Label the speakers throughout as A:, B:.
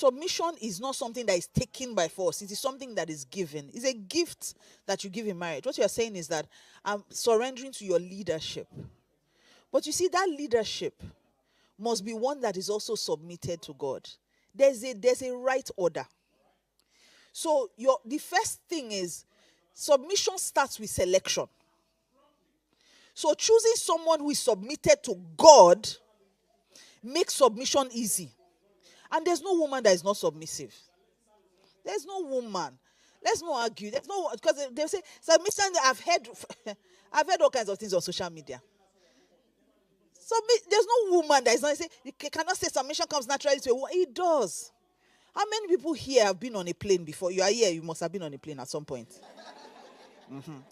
A: Submission is not something that is taken by force. It is something that is given. It's a gift that you give in marriage. What you are saying is that I'm surrendering to your leadership. But you see, that leadership must be one that is also submitted to God. There's a right order. So the first thing is submission starts with selection. So choosing someone who is submitted to God makes submission easy. And there's no woman that is not submissive. There's no woman. Let's not argue. There's no, because they say submission. I've heard all kinds of things on social media. There's no woman that is not say you cannot say submission comes naturally to a woman. It does. How many people here have been on a plane before? You are here. You must have been on a plane at some point.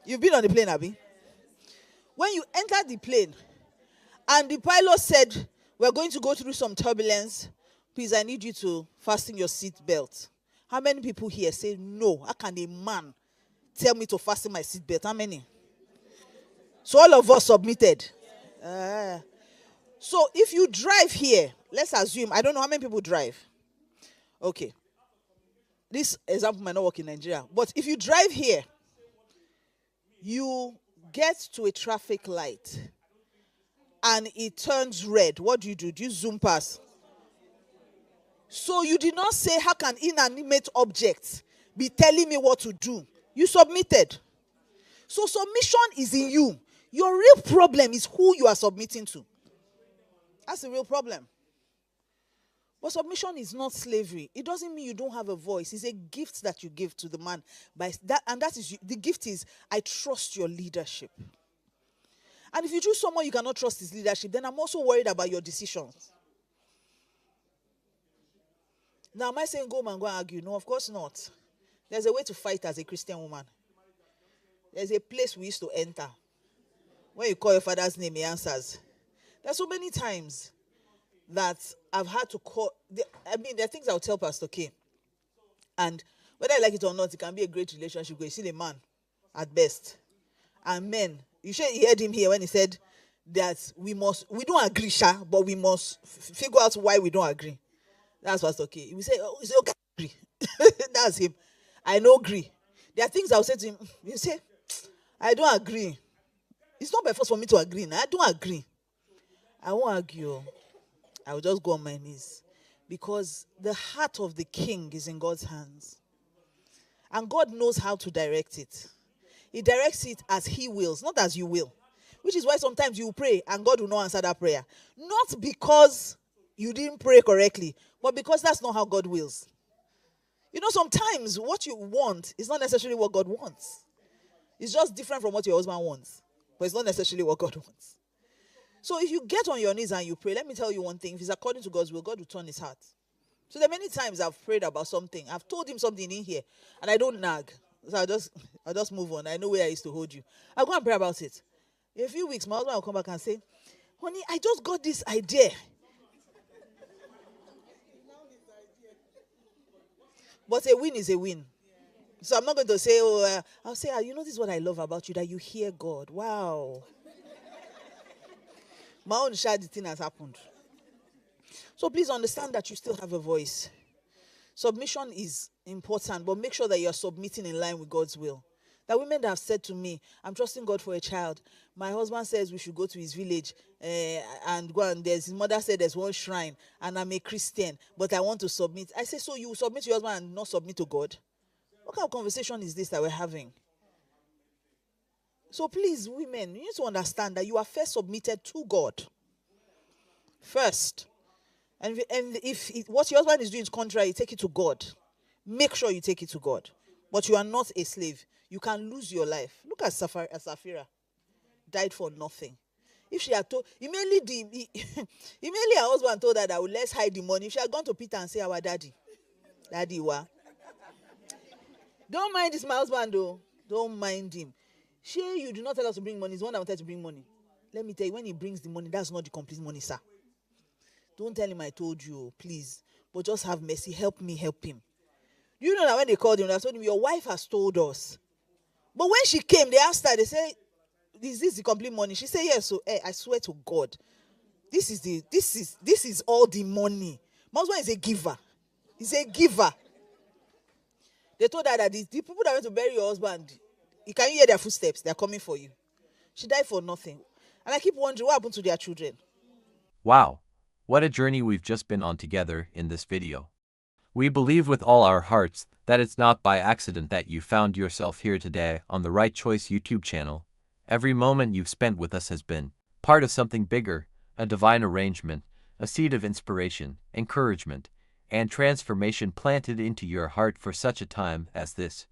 A: You've been on the plane, Abby. When you entered the plane, and the pilot said, "We're going to go through some turbulence. Please, I need you to fasten your seat belt." How many people here say, "No, how can a man tell me to fasten my seat belt?" How many? So all of us submitted. So if you drive here, let's assume, I don't know how many people drive. Okay. This example might not work in Nigeria. But if you drive here, you get to a traffic light and it turns red. What do? Do you zoom past? So you did not say, how can inanimate objects be telling me what to do? You submitted. So submission is in you. Your real problem is who you are submitting to. That's the real problem. But submission is not slavery. It doesn't mean you don't have a voice. It's a gift that you give to the man. The gift is, I trust your leadership. And if you choose someone you cannot trust his leadership, then I'm also worried about your decisions. Now, am I saying go and argue? No, of course not. There's a way to fight as a Christian woman. There's a place we used to enter. When you call your father's name, he answers. There's so many times that I've had to call. There are things I'll tell Pastor K. And whether I like it or not, it can be a great relationship because he's still a man at best. And men, you heard him here when he said that we don't agree, but we must figure out why we don't agree. That's Pastor K. He will say, "Oh, it's okay, agree." That's him. I don't agree. There are things I'll say to him. He will say, "I don't agree. It's not by force for me to agree. Now. I don't agree. I won't argue. I will just go on my knees." Because the heart of the king is in God's hands. And God knows how to direct it. He directs it as he wills, not as you will. Which is why sometimes you pray and God will not answer that prayer. Not because you didn't pray correctly, but because that's not how God wills. You know, sometimes what you want is not necessarily what God wants. It's just different from what your husband wants. But it's not necessarily what God wants. So if you get on your knees and you pray, let me tell you one thing. If it's according to God's will, God will turn his heart. So there are many times I've prayed about something. I've told him something in here, and I don't nag. So I'll just move on. I know where I used to hold you. I'll go and pray about it. In a few weeks, my husband will come back and say, "Honey, I just got this idea." But a win is a win. So I'm not going to say, I'll say, "You know, this is what I love about you, that you hear God." Wow. My own shady thing has happened. So please understand that you still have a voice. Submission is important, but make sure that you're submitting in line with God's will. There are women that have said to me, "I'm trusting God for a child. My husband says we should go to his village and go, and his mother said there's one shrine, and I'm a Christian, but I want to submit." I say, "So you submit to your husband and not submit to God?" What kind of conversation is this that we're having? So please, women, you need to understand that you are first submitted to God. First. And if what your husband is doing is contrary, take it to God. Make sure you take it to God. But you are not a slave. You can lose your life. Look at Sapphira. Died for nothing. If she had told, immediately her husband told her that, "Well, let's hide the money." If she had gone to Peter and say, "Our daddy, wa. Don't mind this, my husband, though. Don't mind him. You do not tell us to bring money. He's the one that wanted to bring money. Let me tell you, when he brings the money, that's not the complete money, sir. Don't tell him I told you, please. But just have mercy. Help me, help him." You know that when they called him, they told him, "Your wife has told us." But when she came, they asked her, they said, "Is this the complete money?" She said, "Yes." So, I swear to God, this is all the money. My husband is a giver. He's a giver. They told her that the people that went to bury your husband, you can hear their footsteps. They're coming for you. She died for nothing. And I keep wondering what happened to their children.
B: Wow, what a journey we've just been on together in this video. We believe with all our hearts that it's not by accident that you found yourself here today on the Right Choice YouTube channel. Every moment you've spent with us has been part of something bigger, a divine arrangement, a seed of inspiration, encouragement, and transformation planted into your heart for such a time as this.